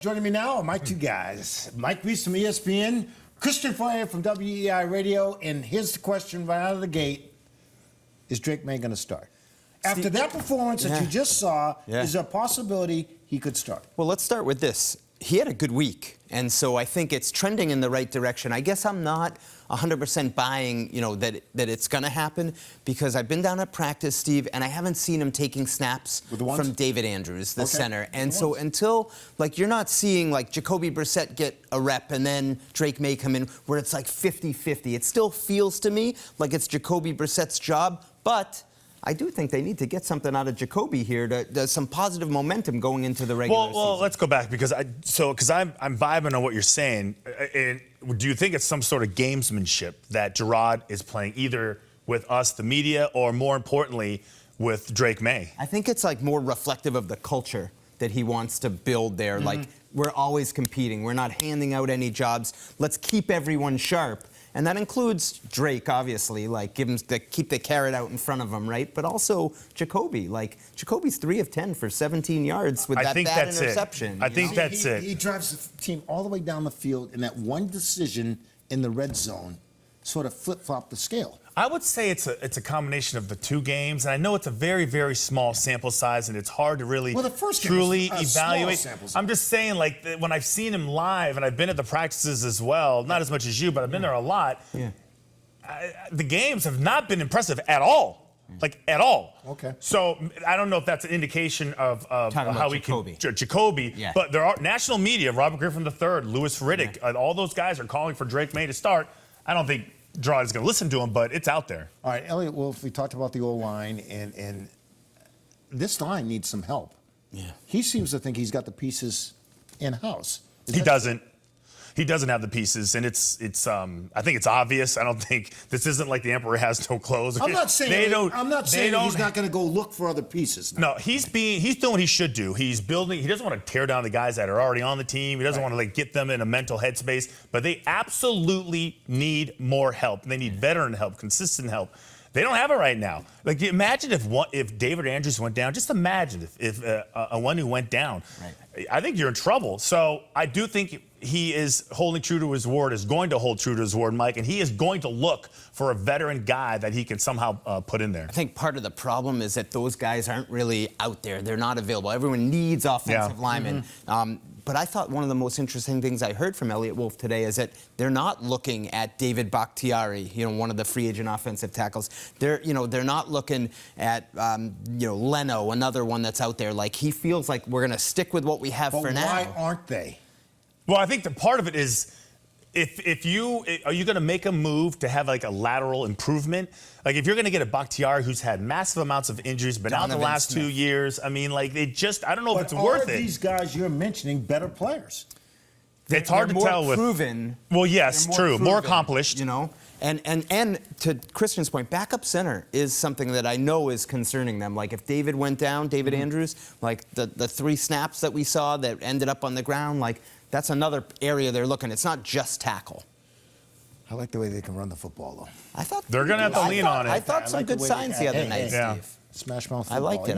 Joining me now are my two guys, Mike Reiss from ESPN, Christian Fauria from WEI Radio, and here's the question right out of the gate. Is Drake Maye going to start? After that performance that you just saw, is there a possibility he could start? Well, let's start with this. He had a good week, and so I think it's trending in the right direction. I guess I'm not 100% buying, that it's going to happen, because I've been down at practice, Steve, and I haven't seen him taking snaps from David Andrews, the center. And so until, you're not seeing, Jacoby Brissett get a rep and then Drake Maye come in, where it's 50-50. It still feels to me like it's Jacoby Brissett's job, but I do think they need to get something out of Jacoby here to some positive momentum going into the regular season. Well, let's go back because I'm vibing on what you're saying. And do you think it's some sort of gamesmanship that Gerard is playing either with us, the media, or more importantly, with Drake Maye? I think it's more reflective of the culture that he wants to build there. We're always competing. We're not handing out any jobs. Let's keep everyone sharp. And that includes Drake, obviously, keep the carrot out in front of him, right? But also Jacoby. Jacoby's 3 of 10 for 17 yards with that bad interception. I think that's it. He drives the team all the way down the field, and that one decision in the red zone sort of flip-flopped the scale. I would say it's a combination of the two games, and I know it's a very, very small sample size, and it's hard to really truly evaluate. I'm just saying, when I've seen him live, and I've been at the practices as well, not as much as you, but I've been there a lot. The games have not been impressive at all. At all. Okay. So I don't know if that's an indication of how we can Jacoby. But there are national media, Robert Griffin III, Louis Riddick, all those guys are calling for Drake Maye to start. I don't think Gerard is going to listen to him, but it's out there. All right, Elliot Wolf, we talked about the O-line, and this line needs some help. He seems to think he's got the pieces in-house. He doesn't. He doesn't have the pieces, and I think it's obvious. I don't think this isn't like the Emperor has no clothes. I'm not saying he's not going to go look for other pieces. No, he's doing what he should do. He's building. He doesn't want to tear down the guys that are already on the team. He doesn't want to get them in a mental headspace. But they absolutely need more help. They need veteran help, consistent help. They don't have it right now. Imagine if David Andrews went down. Just imagine if one who went down. I think you're in trouble. So I do think he is holding true to his word, is going to hold true to his word, Mike, and he is going to look for a veteran guy that he can somehow put in there. I think part of the problem is that those guys aren't really out there. They're not available. Everyone needs offensive linemen. But I thought one of the most interesting things I heard from Elliot Wolf today is that they're not looking at David Bakhtiari, one of the free agent offensive tackles. They're not looking at, Leno, another one that's out there. He feels like we're going to stick with what we have for now. Why aren't they? Well, I think the part of it is, are you going to make a move to have a lateral improvement? If you're going to get a Bakhtiari who's had massive amounts of injuries, been out the last 2 years, I don't know if it's worth it. Are these guys you're mentioning better players? It's hard to tell with proven. Well, yes, true, more accomplished. And to Christian's point, backup center is something that I know is concerning them. If David went down, David Andrews, the 3 snaps that we saw that ended up on the ground, that's another area they're looking. It's not just tackle. I like the way they can run the football, though. I thought they're going to have to lean on it. I thought some good signs the other night, Steve. Smash mouth football. I liked it.